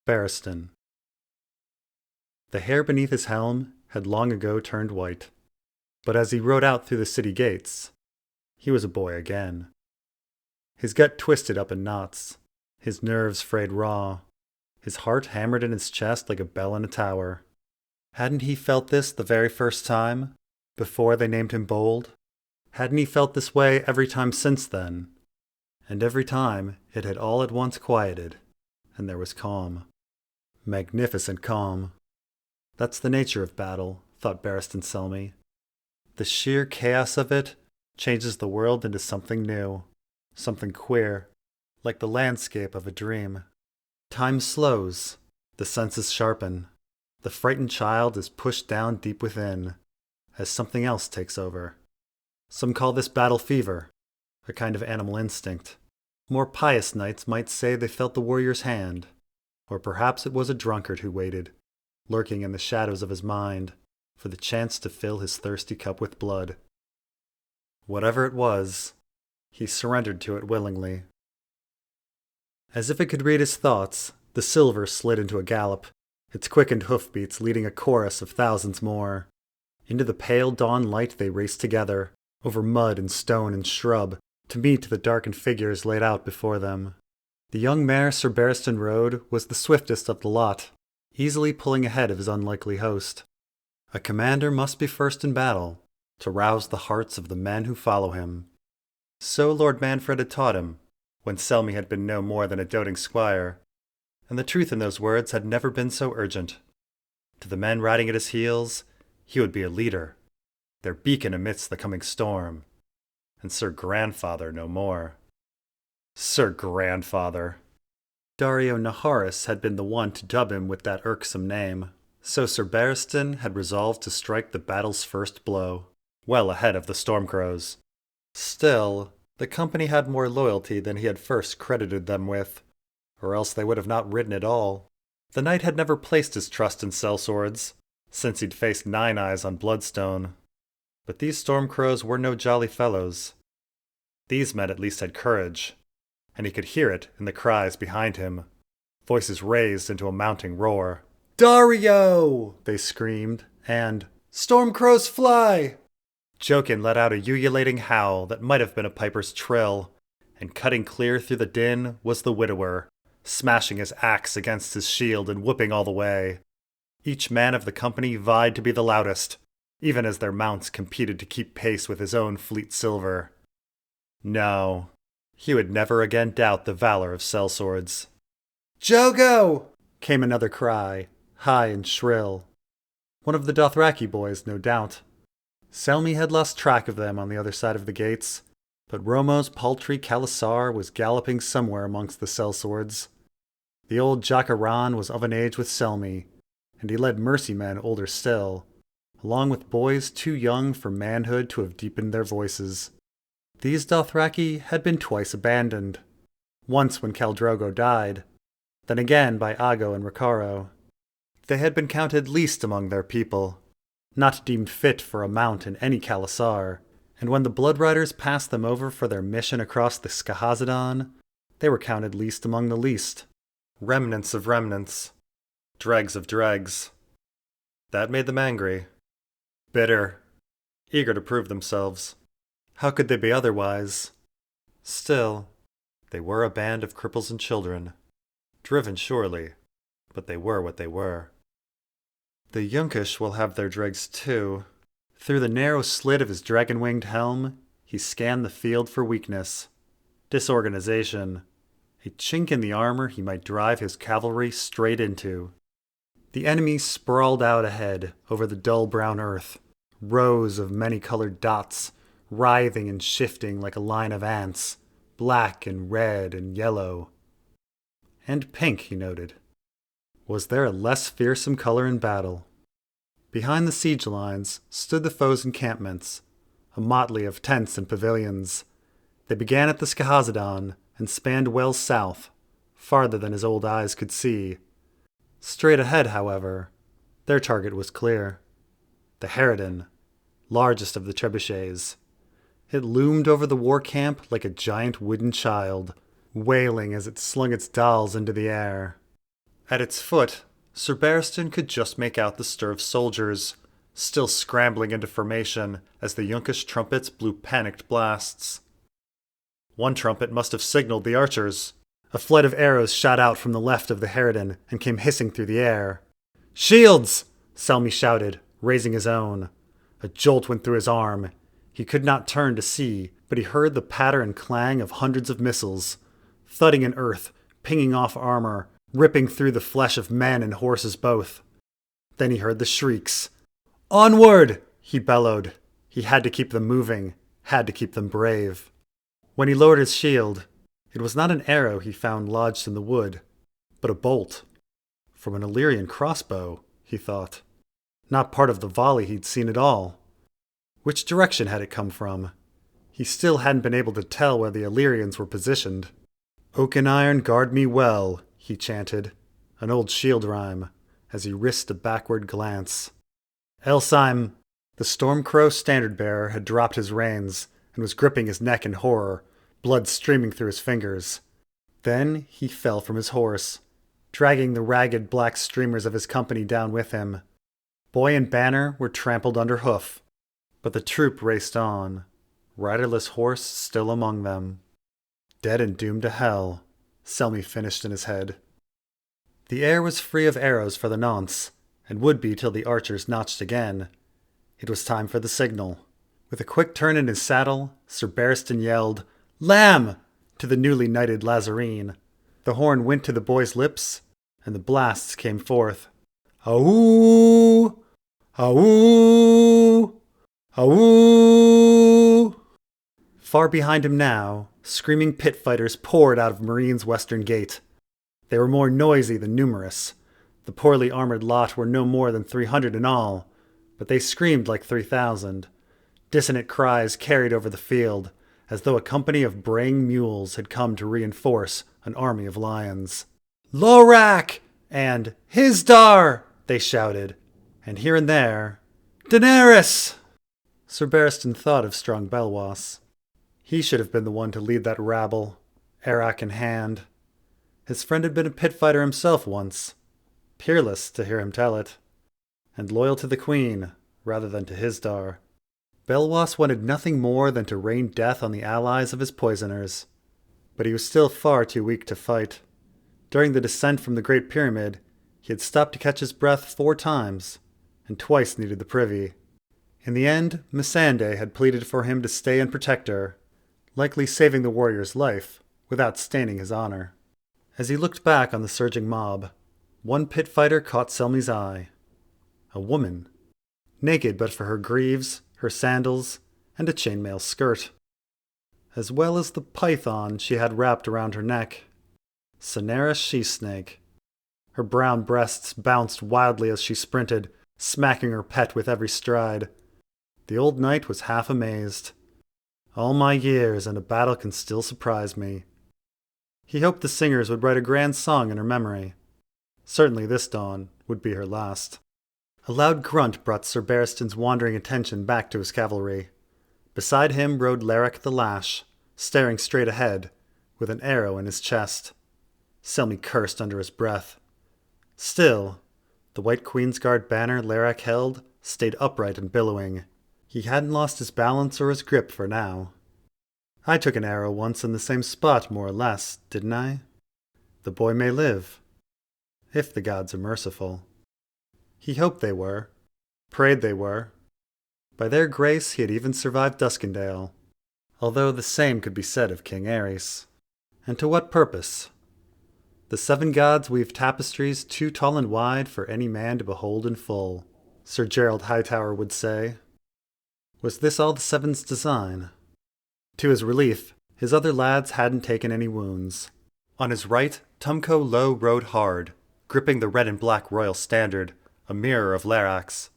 Barristan. The hair beneath his helm had long ago turned white, but as he rode out through the city gates, he was a boy again. His gut twisted up in knots, his nerves frayed raw, his heart hammered in his chest like a bell in a tower. Hadn't he felt this the very first time, before they named him Bold? Hadn't he felt this way every time since then? And every time it had all at once quieted, and there was calm. Magnificent calm. That's the nature of battle, thought Barristan Selmy. The sheer chaos of it changes the world into something new, something queer, like the landscape of a dream. Time slows, the senses sharpen, the frightened child is pushed down deep within, as something else takes over. Some call this battle fever, a kind of animal instinct. More pious knights might say they felt the warrior's hand, or perhaps it was a drunkard who waited, lurking in the shadows of his mind, for the chance to fill his thirsty cup with blood. Whatever it was, he surrendered to it willingly. As if it could read his thoughts, the silver slid into a gallop, its quickened hoofbeats leading a chorus of thousands more. Into the pale dawn light they raced together, over mud and stone and shrub, to meet the darkened figures laid out before them. The young mare Sir Barristan rode was the swiftest of the lot, easily pulling ahead of his unlikely host. A commander must be first in battle, to rouse the hearts of the men who follow him. So Lord Manfred had taught him, when Selmy had been no more than a doting squire, and the truth in those words had never been so urgent. To the men riding at his heels, he would be a leader, their beacon amidst the coming storm, and Sir Grandfather no more. Sir Grandfather! Dario Naharis had been the one to dub him with that irksome name, so Sir Barristan had resolved to strike the battle's first blow, well ahead of the Stormcrows. Still, the company had more loyalty than he had first credited them with, or else they would have not ridden at all. The knight had never placed his trust in sellswords, since he'd faced Nine Eyes on Bloodstone. But these Stormcrows were no jolly fellows. These men at least had courage, and he could hear it in the cries behind him, voices raised into a mounting roar. "Dario!" they screamed, and "Stormcrows fly!" Jokin let out a ululating howl that might have been a piper's trill, and cutting clear through the din was the widower, smashing his axe against his shield and whooping all the way. Each man of the company vied to be the loudest, even as their mounts competed to keep pace with his own fleet silver. No, he would never again doubt the valor of sellswords. "Jogo!" came another cry, high and shrill. One of the Dothraki boys, no doubt. Selmy had lost track of them on the other side of the gates, but Romo's paltry Khalasar was galloping somewhere amongst the sellswords. The old Jakaran was of an age with Selmy, and he led mercy men older still, along with boys too young for manhood to have deepened their voices. These Dothraki had been twice abandoned, once when Khal Drogo died, then again by Aggo and Ricardo. They had been counted least among their people, not deemed fit for a mount in any Khalasar, and when the Bloodriders passed them over for their mission across the Skahazadon, they were counted least among the least. Remnants of remnants. Dregs of dregs. That made them angry. Bitter. Eager to prove themselves. How could they be otherwise? Still, they were a band of cripples and children. Driven, surely, but they were what they were. The Yunkish will have their dregs too. Through the narrow slit of his dragon-winged helm, he scanned the field for weakness, disorganization, a chink in the armor he might drive his cavalry straight into. The enemy sprawled out ahead over the dull brown earth, rows of many-colored dots, writhing and shifting like a line of ants, black and red and yellow. And pink, he noted. Was there a less fearsome color in battle? Behind the siege lines stood the foe's encampments, a motley of tents and pavilions. They began at the Skahazadon and spanned well south, farther than his old eyes could see. Straight ahead, however, their target was clear. The Harridan, largest of the trebuchets. It loomed over the war camp like a giant wooden child, wailing as it slung its dolls into the air. At its foot, Sir Barristan could just make out the stir of soldiers, still scrambling into formation as the Yunkish trumpets blew panicked blasts. One trumpet must have signaled the archers. A flight of arrows shot out from the left of the harridan and came hissing through the air. "Shields!" Selmy shouted, raising his own. A jolt went through his arm. He could not turn to see, but he heard the patter and clang of hundreds of missiles, thudding in earth, pinging off armor, ripping through the flesh of men and horses both. Then he heard the shrieks. "Onward!" he bellowed. He had to keep them moving, had to keep them brave. When he lowered his shield, it was not an arrow he found lodged in the wood, but a bolt. From an Illyrian crossbow, he thought. Not part of the volley he'd seen at all. Which direction had it come from? He still hadn't been able to tell where the Illyrians were positioned. "Oak and iron guard me well," he chanted, an old shield rhyme, as he risked a backward glance. "Else I'm—" The Stormcrow standard-bearer had dropped his reins and was gripping his neck in horror, blood streaming through his fingers. Then he fell from his horse, dragging the ragged black streamers of his company down with him. Boy and banner were trampled under hoof, but the troop raced on, riderless horse still among them. Dead and doomed to hell, Selmy finished in his head. The air was free of arrows for the nonce, and would be till the archers notched again. It was time for the signal. With a quick turn in his saddle, Sir Barristan yelled, "Lamb!" to the newly knighted Lazarene. The horn went to the boy's lips, and the blasts came forth. "Aoo! Aoo! Aoo!" Far behind him now, screaming pit fighters poured out of Marine's western gate. They were more noisy than numerous. The poorly armored lot were no more than 300 in all, but they screamed like 3,000. Dissonant cries carried over the field, as though a company of braying mules had come to reinforce an army of lions. "Lorak!" and "Hisdar!" they shouted, and here and there, "Daenerys!" Sir Barristan thought of strong Belwas. He should have been the one to lead that rabble, arak in hand. His friend had been a pit fighter himself once, peerless to hear him tell it, and loyal to the queen rather than to Hisdar. Belwas wanted nothing more than to rain death on the allies of his poisoners, but he was still far too weak to fight. During the descent from the Great Pyramid, he had stopped to catch his breath 4 times, and twice needed the privy. In the end, Missandei had pleaded for him to stay and protect her, likely saving the warrior's life without staining his honor. As he looked back on the surging mob, one pit fighter caught Selmy's eye. A woman, naked but for her greaves, her sandals, and a chainmail skirt, as well as the python she had wrapped around her neck. Sanera She-Snake. Her brown breasts bounced wildly as she sprinted, smacking her pet with every stride. The old knight was half amazed. All my years, and a battle can still surprise me. He hoped the singers would write a grand song in her memory. Certainly this dawn would be her last. A loud grunt brought Sir Barristan's wandering attention back to his cavalry. Beside him rode Leric the Lash, staring straight ahead, with an arrow in his chest. Selmy cursed under his breath. Still, the white Queensguard banner Leric held stayed upright and billowing. He hadn't lost his balance or his grip for now. I took an arrow once in the same spot, more or less, didn't I? The boy may live, if the gods are merciful. He hoped they were, prayed they were. By their grace he had even survived Duskendale, although the same could be said of King Aerys. And to what purpose? The 7 gods weave tapestries too tall and wide for any man to behold in full, Sir Gerald Hightower would say. Was this all the Seven's design? To his relief, his other lads hadn't taken any wounds. On his right, Tumco Low rode hard, gripping the red and black royal standard, a mirror of Lerac's.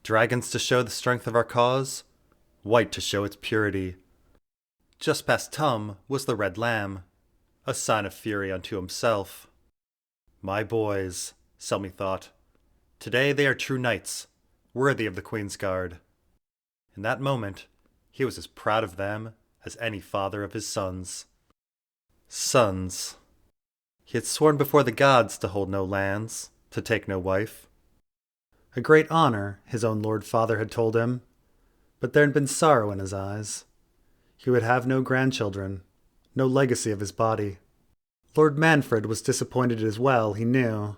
Dragons to show the strength of our cause, white to show its purity. Just past Tum was the red lamb, a sign of fury unto himself. My boys, Selmy thought. Today they are true knights, worthy of the Queensguard. In that moment, he was as proud of them as any father of his sons. Sons. He had sworn before the gods to hold no lands, to take no wife. A great honor, his own lord father had told him, but there had been sorrow in his eyes. He would have no grandchildren, no legacy of his body. Lord Manfred was disappointed as well, he knew,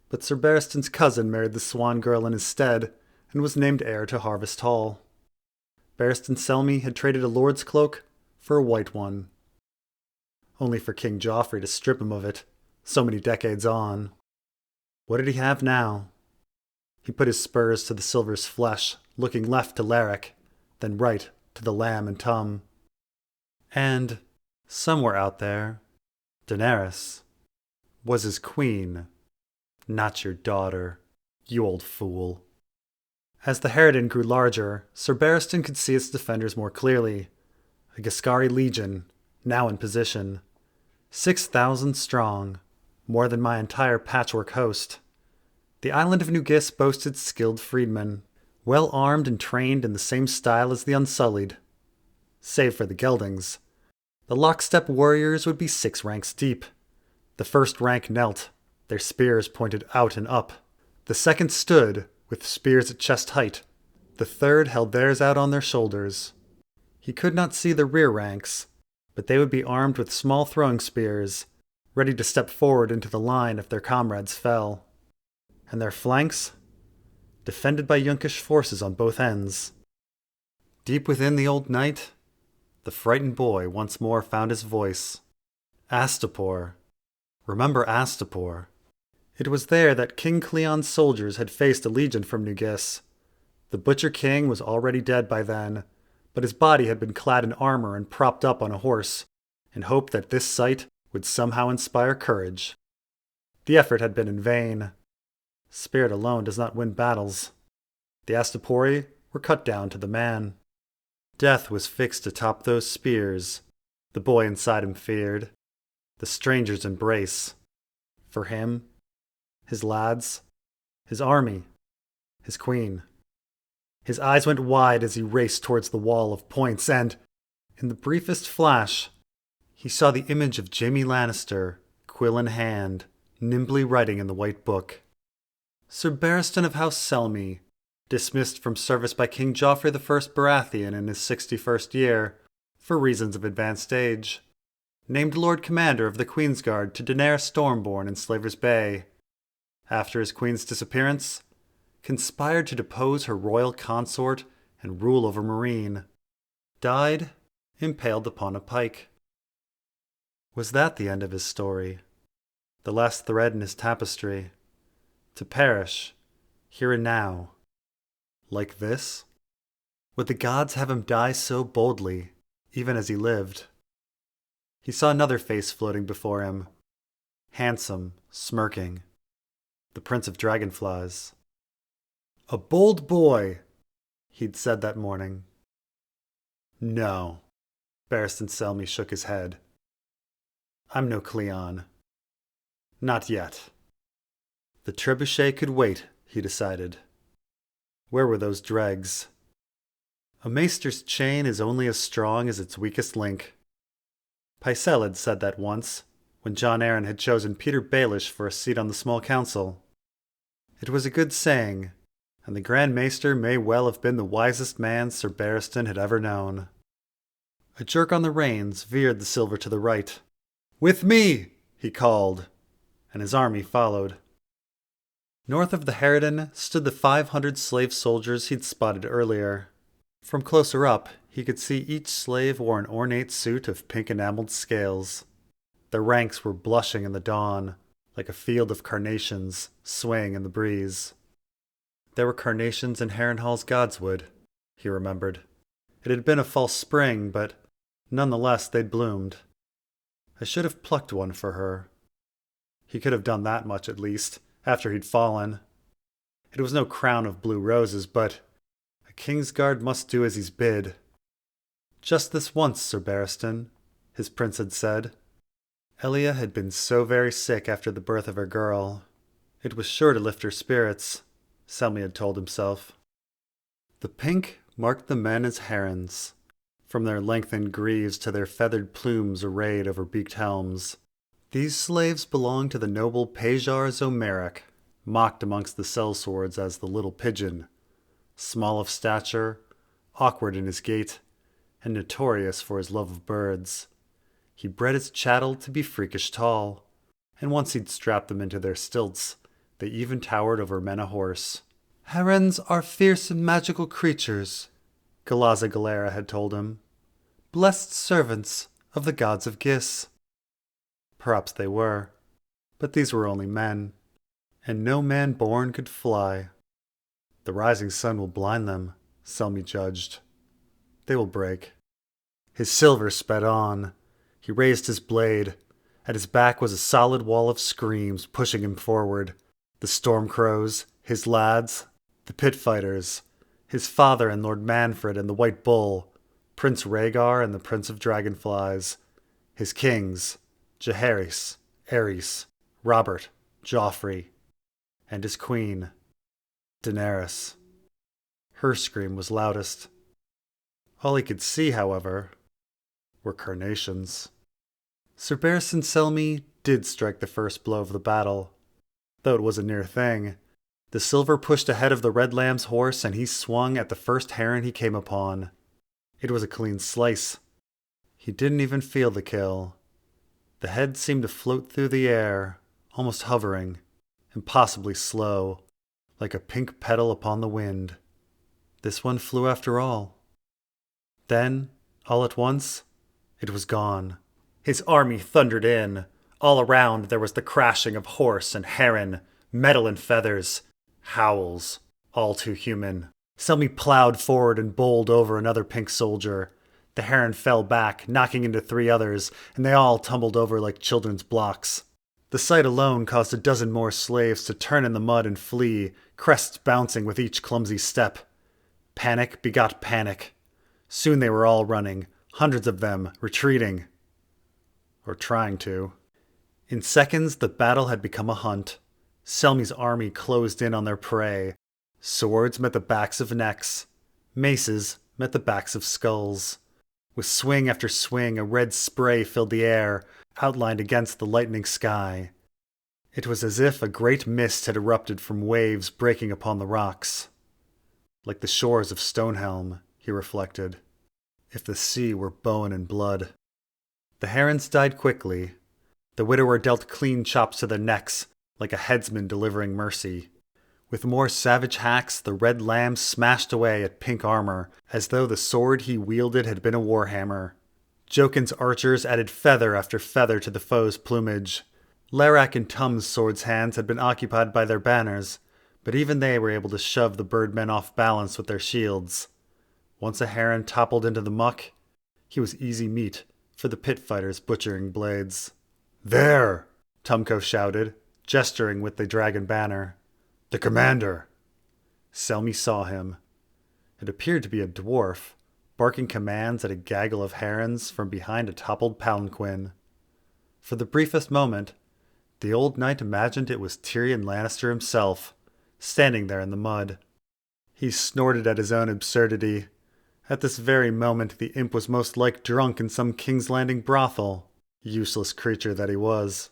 but Sir Barristan's cousin married the Swan girl in his stead and was named heir to Harvest Hall. Barristan Selmy had traded a lord's cloak for a white one, only for King Joffrey to strip him of it, so many decades on. What did he have now? He put his spurs to the silver's flesh, looking left to Larrick, then right to the lamb and Tum. And, somewhere out there, Daenerys was his queen, not your daughter, you old fool. As the harridan grew larger, Sir Barristan could see its defenders more clearly. A Giscari legion, now in position. 6,000 strong, more than my entire patchwork host. The island of New Gis boasted skilled freedmen, well armed and trained in the same style as the Unsullied. Save for the geldings, the lockstep warriors would be 6 ranks deep. The first rank knelt, their spears pointed out and up. The second stood, with spears at chest height. The third held theirs out on their shoulders. He could not see the rear ranks, but they would be armed with small throwing spears, ready to step forward into the line if their comrades fell. And their flanks? Defended by Yunkish forces on both ends. Deep within the old knight, the frightened boy once more found his voice. Astapor. Remember Astapor. It was there that King Cleon's soldiers had faced a legion from New Gis. The Butcher King was already dead by then, but his body had been clad in armor and propped up on a horse, in hope that this sight would somehow inspire courage. The effort had been in vain. Spirit alone does not win battles. The Astapori were cut down to the man. Death was fixed atop those spears. The boy inside him feared. The stranger's embrace. For him, his lads, his army, his queen. His eyes went wide as he raced towards the wall of points, and, in the briefest flash, he saw the image of Jaime Lannister, quill in hand, nimbly writing in the white book. Sir Barristan of House Selmy, dismissed from service by King Joffrey I Baratheon in his 61st year, for reasons of advanced age, named Lord Commander of the Queensguard to Daenerys Stormborn in Slaver's Bay. After his queen's disappearance, conspired to depose her royal consort and rule over Meereen. Died, impaled upon a pike. Was that the end of his story? The last thread in his tapestry? To perish, here and now? Like this? Would the gods have him die so boldly, even as he lived? He saw another face floating before him. Handsome, smirking. The Prince of Dragonflies. A bold boy, he'd said that morning. No. Barristan Selmy shook his head. I'm no Cleon. Not yet. The trebuchet could wait, he decided. Where were those dregs? A maester's chain is only as strong as its weakest link. Pycelle had said that once, when Jon Arryn had chosen Peter Baelish for a seat on the small council. It was a good saying, and the Grand Maester may well have been the wisest man Sir Barristan had ever known. A jerk on the reins veered the silver to the right. "With me!" he called, and his army followed. North of the harridan stood the 500 slave soldiers he'd spotted earlier. From closer up, he could see each slave wore an ornate suit of pink enameled scales. Their ranks were blushing in the dawn, like a field of carnations swaying in the breeze. There were carnations in Harrenhal's Godswood, he remembered. It had been a false spring, but nonetheless they'd bloomed. I should have plucked one for her. He could have done that much at least, after he'd fallen. It was no crown of blue roses, but a Kingsguard must do as he's bid. Just this once, Sir Barristan, his prince had said. Elia had been so very sick after the birth of her girl. It was sure to lift her spirits, Selmy had told himself. The pink marked the men as herons, from their lengthened greaves to their feathered plumes arrayed over beaked helms. These slaves belonged to the noble Pajar Zomerek, mocked amongst the sellswords as the little pigeon, small of stature, awkward in his gait, and notorious for his love of birds. He bred his chattel to be freakish tall, and once he'd strapped them into their stilts, they even towered over men a horse. "Herons are fierce and magical creatures," Galaza Galera had told him. "Blessed servants of the gods of Gis." Perhaps they were, but these were only men, and no man born could fly. The rising sun will blind them, Selmy judged. They will break. His silver sped on. He raised his blade. At his back was a solid wall of screams pushing him forward. The Stormcrows, his lads, the pit fighters, his father and Lord Manfred and the White Bull, Prince Rhaegar and the Prince of Dragonflies, his kings, Jaehaerys, Aerys, Robert, Joffrey, and his queen, Daenerys. Her scream was loudest. All he could see, however, were carnations. Sir Barristan Selmy did strike the first blow of the battle, though it was a near thing. The silver pushed ahead of the Red Lamb's horse, and he swung at the first heron he came upon. It was a clean slice. He didn't even feel the kill. The head seemed to float through the air, almost hovering, impossibly slow, like a pink petal upon the wind. This one flew after all. Then, all at once, it was gone. His army thundered in. All around there was the crashing of horse and heron, metal and feathers, howls, all too human. Selmy plowed forward and bowled over another pink soldier. The heron fell back, knocking into 3 others, and they all tumbled over like children's blocks. The sight alone caused a dozen more slaves to turn in the mud and flee, crests bouncing with each clumsy step. Panic begot panic. Soon they were all running, hundreds of them, retreating. Or trying to. In seconds, the battle had become a hunt. Selmy's army closed in on their prey. Swords met the backs of necks. Maces met the backs of skulls. With swing after swing, a red spray filled the air, outlined against the lightening sky. It was as if a great mist had erupted from waves breaking upon the rocks. Like the shores of Stonehelm, he reflected, if the sea were bone and blood. The herons died quickly. The widower dealt clean chops to their necks, like a headsman delivering mercy. With more savage hacks, the Red Lamb smashed away at pink armor, as though the sword he wielded had been a warhammer. Jokin's archers added feather after feather to the foe's plumage. Larak and Tum's swords' hands had been occupied by their banners, but even they were able to shove the birdmen off balance with their shields. Once a heron toppled into the muck, he was easy meat for the pit fighters' butchering blades. "There!" Tumco shouted, gesturing with the dragon banner. "The commander!" Selmy saw him. It appeared to be a dwarf, barking commands at a gaggle of herons from behind a toppled palanquin. For the briefest moment, the old knight imagined it was Tyrion Lannister himself, standing there in the mud. He snorted at his own absurdity. At this very moment the imp was most like drunk in some King's Landing brothel. Useless creature that he was.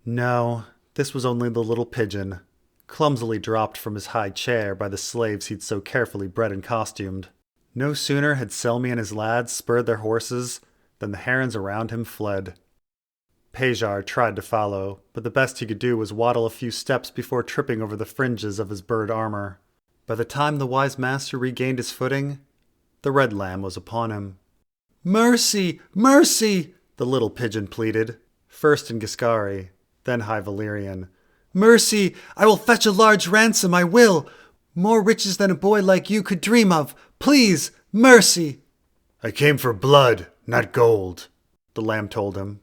No, this was only the little pigeon, clumsily dropped from his high chair by the slaves he'd so carefully bred and costumed. No sooner had Selmy and his lads spurred their horses than the herons around him fled. Pajar tried to follow, but the best he could do was waddle a few steps before tripping over the fringes of his bird armor. By the time the wise master regained his footing, the Red Lamb was upon him. "Mercy! Mercy!" the little pigeon pleaded, first in Giscari, then High Valyrian. "Mercy! I will fetch a large ransom, I will! More riches than a boy like you could dream of! Please! Mercy!" "I came for blood, not gold," the lamb told him.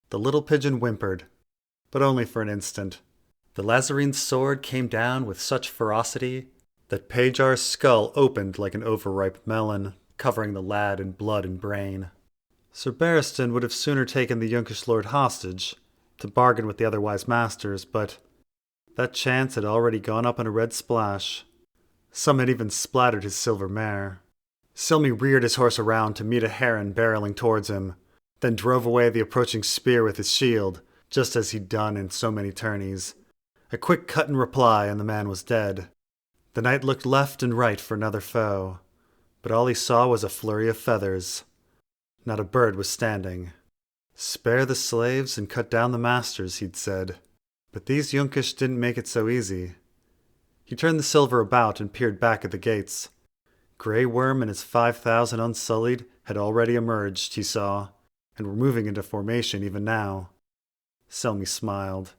The little pigeon whimpered, but only for an instant. The Lazarine's sword came down with such ferocity that Pajar's skull opened like an overripe melon, covering the lad in blood and brain. Sir Barristan would have sooner taken the Yunkish lord hostage, to bargain with the other wise masters, but that chance had already gone up in a red splash. Some had even splattered his silver mare. Selmy reared his horse around to meet a heron barreling towards him, then drove away the approaching spear with his shield, just as he'd done in so many tourneys. A quick cut in reply and the man was dead. The knight looked left and right for another foe, but all he saw was a flurry of feathers. Not a bird was standing. Spare the slaves and cut down the masters, he'd said. But these Yunkish didn't make it so easy. He turned the silver about and peered back at the gates. Grey Worm and his 5,000 unsullied had already emerged, he saw, and were moving into formation even now. Selmy smiled.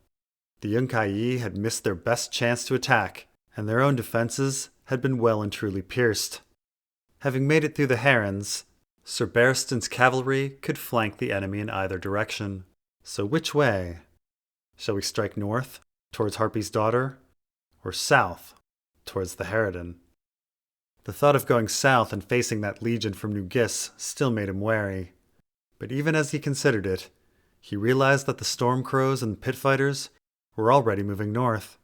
The Yunkai had missed their best chance to attack, and their own defenses had been well and truly pierced. Having made it through the herons, Sir Barristan's cavalry could flank the enemy in either direction. So which way? Shall we strike north, towards Harpy's daughter, or south, towards the Harridan? The thought of going south and facing that legion from New Gis still made him wary. But even as he considered it, he realized that the Stormcrows and the Pitfighters were already moving north.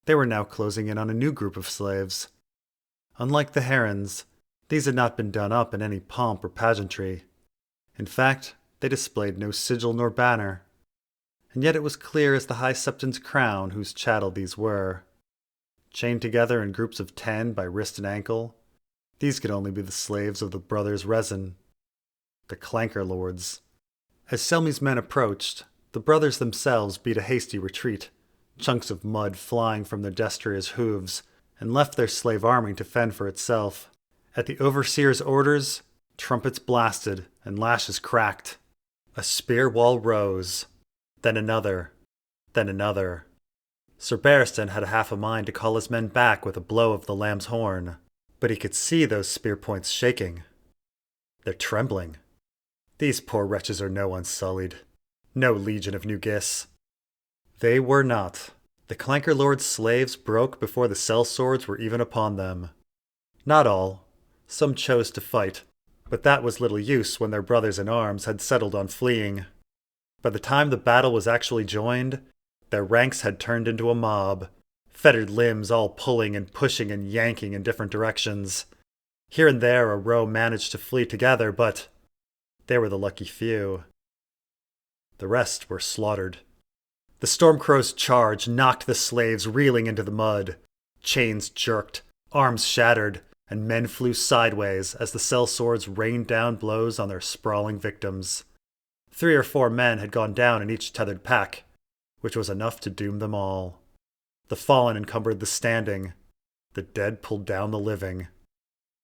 They were now closing in on a new group of slaves. Unlike the Herons, these had not been done up in any pomp or pageantry. In fact, they displayed no sigil nor banner. And yet it was clear as the High Septon's crown whose chattel these were. Chained together in groups of 10 by wrist and ankle, these could only be the slaves of the brothers Resin, the Clanker Lords. As Selmy's men approached, the brothers themselves beat a hasty retreat, chunks of mud flying from their destriers' hooves, and left their slave army to fend for itself. At the overseer's orders, trumpets blasted and lashes cracked. A spear wall rose, then another, then another. Sir Barristan had half a mind to call his men back with a blow of the lamb's horn, but he could see those spear points shaking. They're trembling. These poor wretches are no unsullied, no legion of New Gis. They were not. The Clanker Lord's slaves broke before the sellswords were even upon them. Not all. Some chose to fight, but that was little use when their brothers in arms had settled on fleeing. By the time the battle was actually joined, their ranks had turned into a mob, fettered limbs all pulling and pushing and yanking in different directions. Here and there a row managed to flee together, but they were the lucky few. The rest were slaughtered. The Stormcrow's charge knocked the slaves reeling into the mud. Chains jerked, arms shattered, and men flew sideways as the sellswords rained down blows on their sprawling victims. 3 or 4 men had gone down in each tethered pack, which was enough to doom them all. The fallen encumbered the standing. The dead pulled down the living.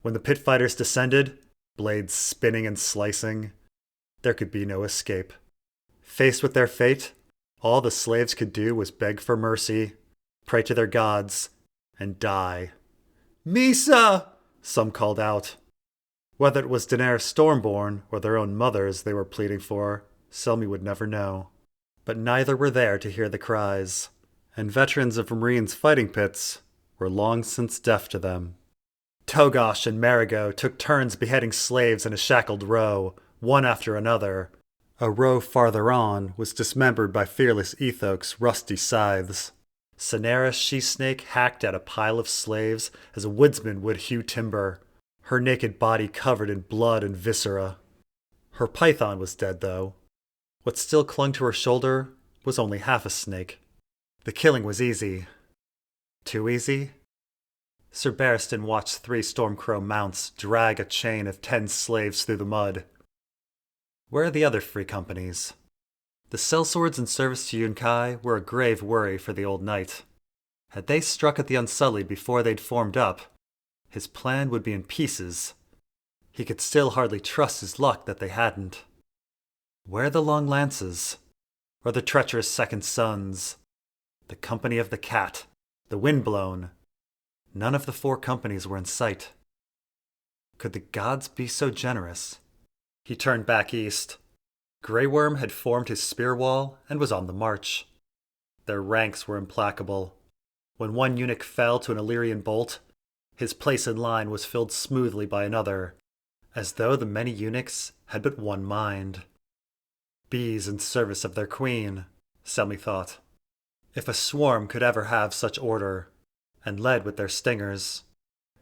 When the pit fighters descended, blades spinning and slicing, there could be no escape. Faced with their fate, all the slaves could do was beg for mercy, pray to their gods, and die. "Misa!" some called out. Whether it was Daenerys Stormborn or their own mothers they were pleading for, Selmy would never know. But neither were there to hear the cries, and veterans of Marine's fighting pits were long since deaf to them. Togosh and Marigo took turns beheading slaves in a shackled row, one after another. A row farther on was dismembered by fearless Ethok's rusty scythes. Sanera She-Snake hacked at a pile of slaves as a woodsman would hew timber, her naked body covered in blood and viscera. Her python was dead, though. What still clung to her shoulder was only half a snake. The killing was easy. Too easy? Sir Barristan watched 3 Stormcrow mounts drag a chain of 10 slaves through the mud. Where are the other free companies? The sellswords in service to Yunkai were a grave worry for the old knight. Had they struck at the Unsullied before they'd formed up, his plan would be in pieces. He could still hardly trust his luck that they hadn't. Where are the Long Lances? Or the treacherous Second Sons? The Company of the Cat? The Windblown? None of the 4 companies were in sight. Could the gods be so generous? He turned back east. Grey Worm had formed his spear wall and was on the march. Their ranks were implacable. When one eunuch fell to an Illyrian bolt, his place in line was filled smoothly by another, as though the many eunuchs had but one mind. Bees in service of their queen, Selmy thought. If a swarm could ever have such order, and led with their stingers.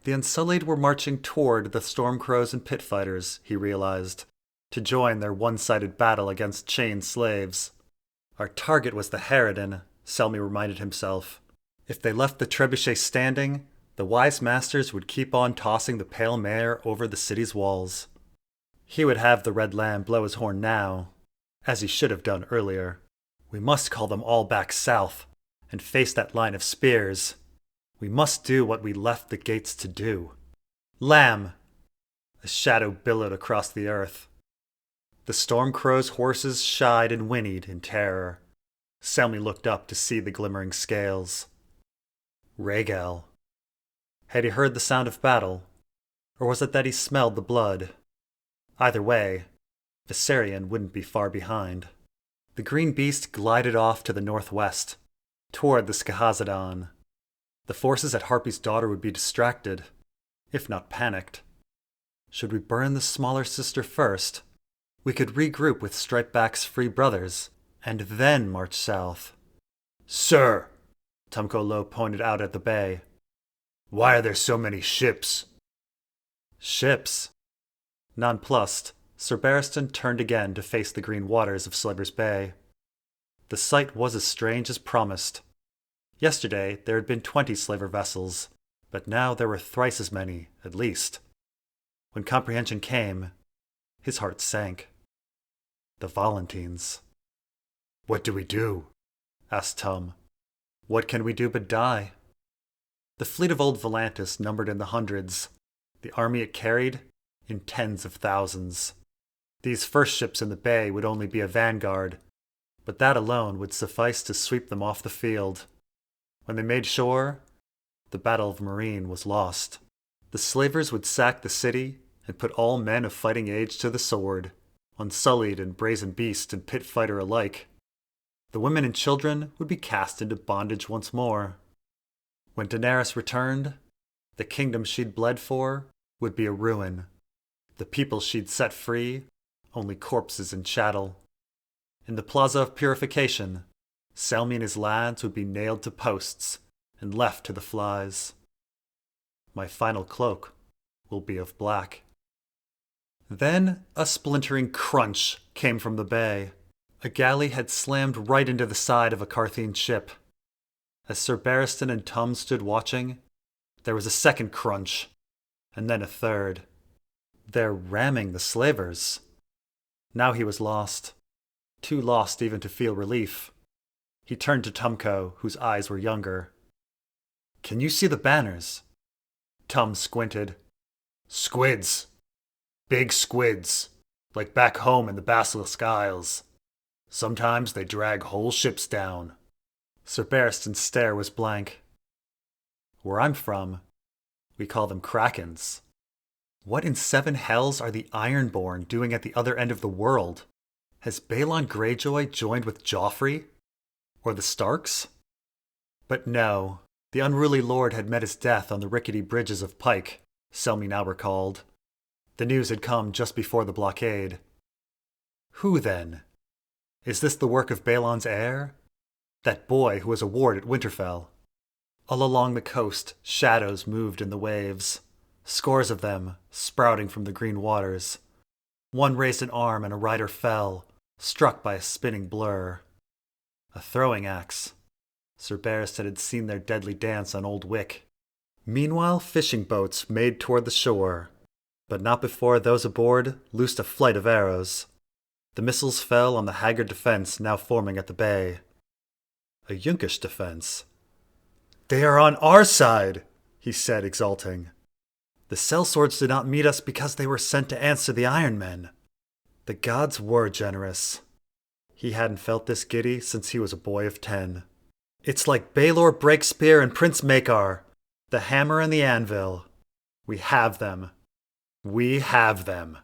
The Unsullied were marching toward the Stormcrows and pit fighters, he realized, to join their one-sided battle against chained slaves. Our target was the harridan, Selmy reminded himself. If they left the trebuchet standing, the wise masters would keep on tossing the pale mare over the city's walls. He would have the red lamb blow his horn now, as he should have done earlier. We must call them all back south, and face that line of spears. We must do what we left the gates to do. Lamb! A shadow billowed across the earth. The Stormcrow's horses shied and whinnied in terror. Selmy looked up to see the glimmering scales. Rhaegal. Had he heard the sound of battle, or was it that he smelled the blood? Either way, Viserion wouldn't be far behind. The green beast glided off to the northwest, toward the Skahazadon. The forces at Harpy's daughter would be distracted, if not panicked. Should we burn the smaller sister first? We could regroup with Stripeback's free brothers, and then march south. Sir, Tumco Low pointed out at the bay. Why are there so many ships? Ships? Nonplussed, Sir Barristan turned again to face the green waters of Sliver's Bay. The sight was as strange as promised. Yesterday there had been 20 slaver vessels, but now there were thrice as many, at least. When comprehension came, his heart sank. The Volantines. What do we do? Asked Tum. What can we do but die? The fleet of old Volantis numbered in the hundreds. The army it carried, in tens of thousands. These first ships in the bay would only be a vanguard, but that alone would suffice to sweep them off the field. When they made shore, the Battle of Marine was lost. The slavers would sack the city and put all men of fighting age to the sword, unsullied and brazen beast and pit fighter alike. The women and children would be cast into bondage once more. When Daenerys returned, the kingdom she'd bled for would be a ruin. The people she'd set free, only corpses and chattel. In the Plaza of Purification, Selmy and his lads would be nailed to posts and left to the flies. My final cloak will be of black. Then a splintering crunch came from the bay. A galley had slammed right into the side of a Carthene ship. As Sir Barristan and Tum stood watching, there was a second crunch, and then a third. They're ramming the slavers. Now he was lost. Too lost even to feel relief. He turned to Tumco, whose eyes were younger. Can you see the banners? Tum squinted. Squids. Big squids. Like back home in the Basilisk Isles. Sometimes they drag whole ships down. Sir Barristan's stare was blank. Where I'm from, we call them krakens. What in seven hells are the Ironborn doing at the other end of the world? Has Balon Greyjoy joined with Joffrey? Or the Starks? But no, the unruly lord had met his death on the rickety bridges of Pike, Selmy now recalled. The news had come just before the blockade. Who then? Is this the work of Balon's heir? That boy who was a ward at Winterfell? All along the coast, shadows moved in the waves. Scores of them, sprouting from the green waters. One raised an arm and a rider fell, struck by a spinning blur. A throwing axe. Sir Barristan had seen their deadly dance on Old Wick. Meanwhile, fishing boats made toward the shore, but not before those aboard loosed a flight of arrows. The missiles fell on the haggard defense now forming at the bay. A Yunkish defense. They are on our side, he said, exulting. The sellswords did not meet us because they were sent to answer the Iron Men. The gods were generous. He hadn't felt this giddy since he was a boy of 10. It's like Baelor Breakspear and Prince Maekar, the hammer and the anvil. We have them. We have them.